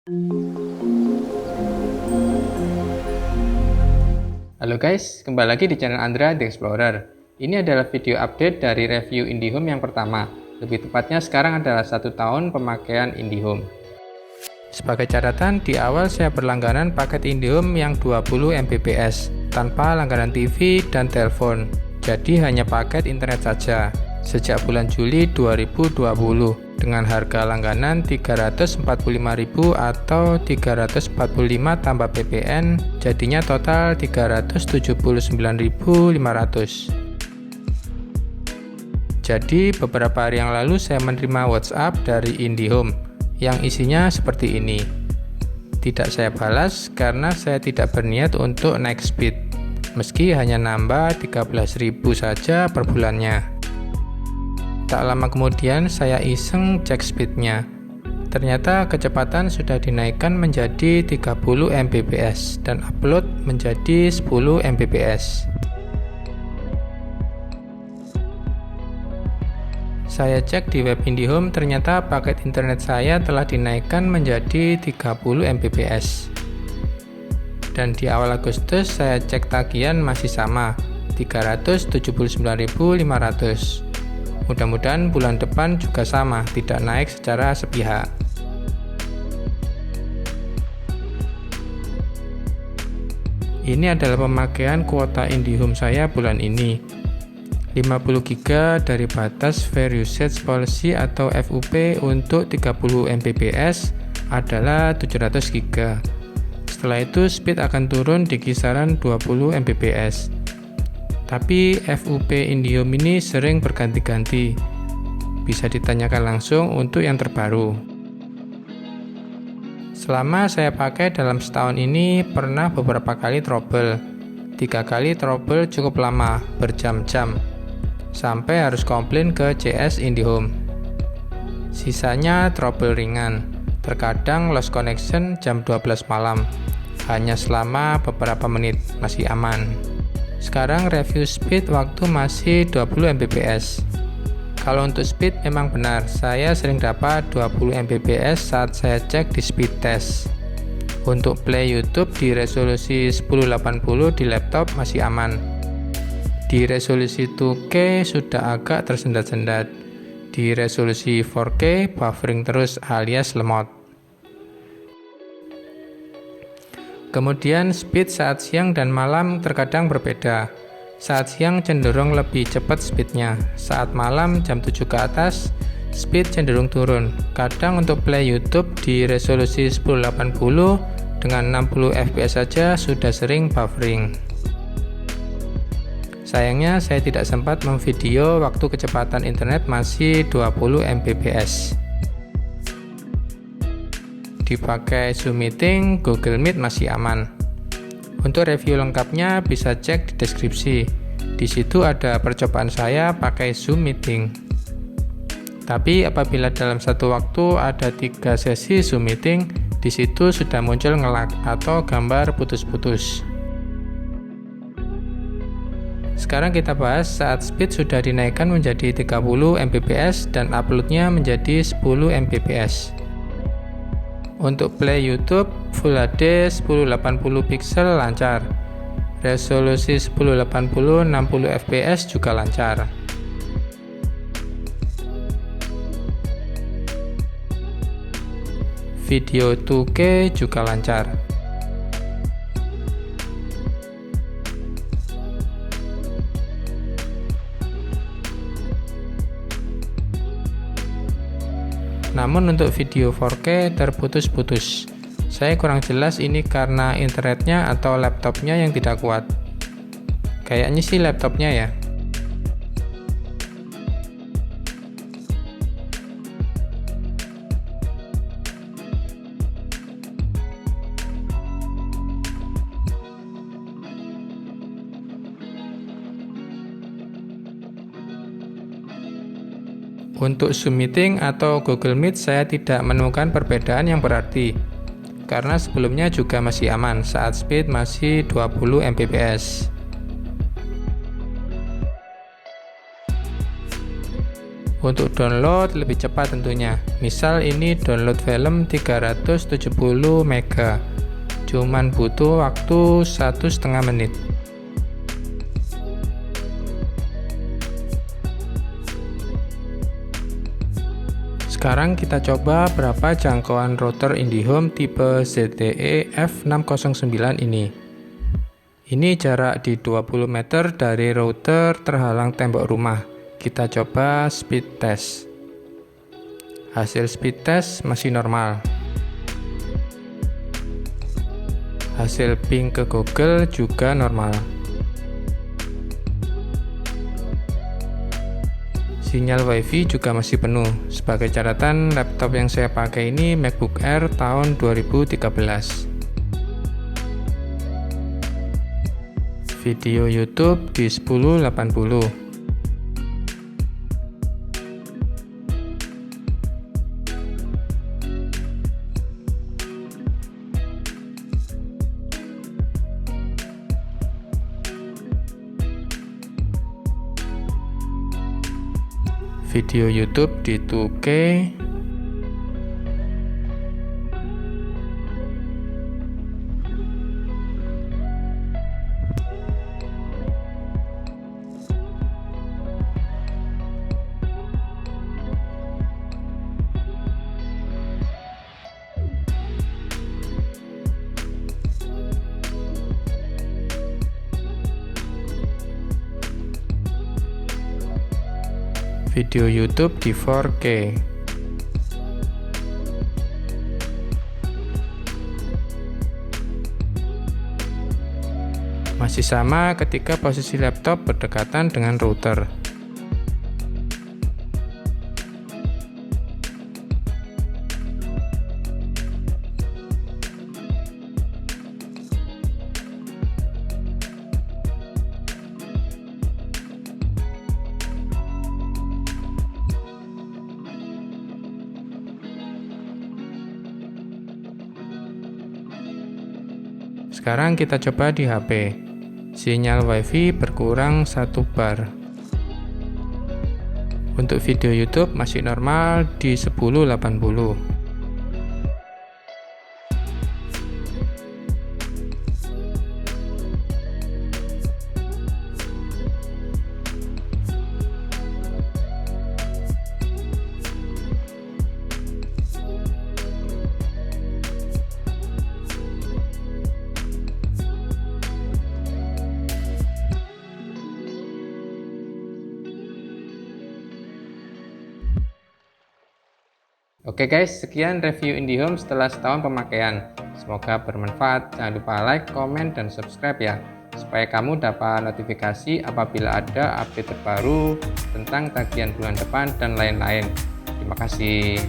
Halo guys, kembali lagi di channel Andra The Explorer. Ini adalah video update dari review IndiHome yang pertama. Lebih tepatnya sekarang adalah 1 tahun pemakaian IndiHome. Sebagai catatan, di awal saya berlangganan paket IndiHome yang 20 Mbps tanpa langganan TV dan telepon. Jadi hanya paket internet saja sejak bulan Juli 2020 dengan harga langganan 345.000 atau 345 tambah PPN, jadinya total 379.500. Jadi beberapa hari yang lalu saya menerima WhatsApp dari IndiHome yang isinya seperti ini. Tidak saya balas karena saya tidak berniat untuk naik speed, meski hanya nambah 13.000 saja per bulannya. Tak lama kemudian saya iseng cek speednya. Ternyata kecepatan sudah dinaikkan menjadi 30 Mbps dan upload menjadi 10 Mbps. Saya cek di web IndiHome, ternyata paket internet saya telah dinaikkan menjadi 30 Mbps. Dan di awal Agustus saya cek tagihan masih sama, 379.500. Mudah-mudahan bulan depan juga sama, tidak naik secara sepihak. Ini adalah pemakaian kuota IndiHome saya bulan ini. 50 GB dari batas Fair Usage Policy atau FUP untuk 30 Mbps adalah 700 GB. Setelah itu speed akan turun di kisaran 20 Mbps. Tapi FUP IndiHome ini sering berganti-ganti. Bisa ditanyakan langsung untuk yang terbaru. Selama saya pakai dalam setahun ini pernah beberapa kali trouble. 3 kali trouble cukup lama, berjam-jam. Sampai harus komplain ke CS IndiHome. Sisanya trouble ringan. Terkadang lost connection jam 12 malam. Hanya selama beberapa menit, masih aman. Sekarang review speed waktu masih 20 Mbps. Kalau untuk speed memang benar, saya sering dapat 20 Mbps saat saya cek di speed test. Untuk play YouTube di resolusi 1080 di laptop masih aman. Di resolusi 2K sudah agak tersendat-sendat. Di resolusi 4K buffering terus alias lemot. Kemudian speed saat siang dan malam terkadang berbeda. Saat siang cenderung lebih cepat speednya. Saat malam jam 7 ke atas, speed cenderung turun. Kadang untuk play YouTube di resolusi 1080 dengan 60 fps saja sudah sering buffering. Sayangnya saya tidak sempat memvideo waktu kecepatan internet masih 20 Mbps. Dipakai Zoom Meeting, Google Meet masih aman. Untuk review lengkapnya bisa cek di deskripsi. Di situ ada percobaan saya pakai Zoom Meeting. Tapi apabila dalam satu waktu ada 3 sesi Zoom Meeting, di situ sudah muncul nge-lag atau gambar putus-putus. Sekarang kita bahas saat speed sudah dinaikkan menjadi 30 Mbps dan uploadnya menjadi 10 Mbps. Untuk play YouTube Full HD 1080 pixel lancar. Resolusi 1080 60 fps juga lancar. Video 2K juga lancar. Namun untuk video 4K terputus-putus. Saya kurang jelas ini karena internetnya atau laptopnya yang tidak kuat. Kayaknya sih laptopnya ya. Untuk Zoom Meeting atau Google Meet saya tidak menemukan perbedaan yang berarti. Karena sebelumnya juga masih aman saat speed masih 20 Mbps. Untuk download lebih cepat tentunya. Misal ini download film 370 MB. Cuman butuh waktu 1,5 menit. Sekarang kita coba berapa jangkauan router IndiHome tipe ZTE F609 ini. Ini jarak di 20 meter dari router terhalang tembok rumah. Kita coba speed test. Hasil speed test masih normal. Hasil ping ke Google juga normal. Sinyal WiFi juga masih penuh. Sebagai catatan, laptop yang saya pakai ini MacBook Air tahun 2013. Video YouTube di 1080. Video YouTube di 2K. Video YouTube di 4K. Masih sama ketika posisi laptop berdekatan dengan router. Sekarang kita coba di HP. Sinyal WiFi berkurang 1 bar. Untuk video YouTube masih normal di 1080. Oke guys, sekian review IndiHome setelah setahun pemakaian. Semoga bermanfaat. Jangan lupa like, komen, dan subscribe ya, supaya kamu dapat notifikasi apabila ada update terbaru tentang tagihan bulan depan dan lain-lain. Terima kasih.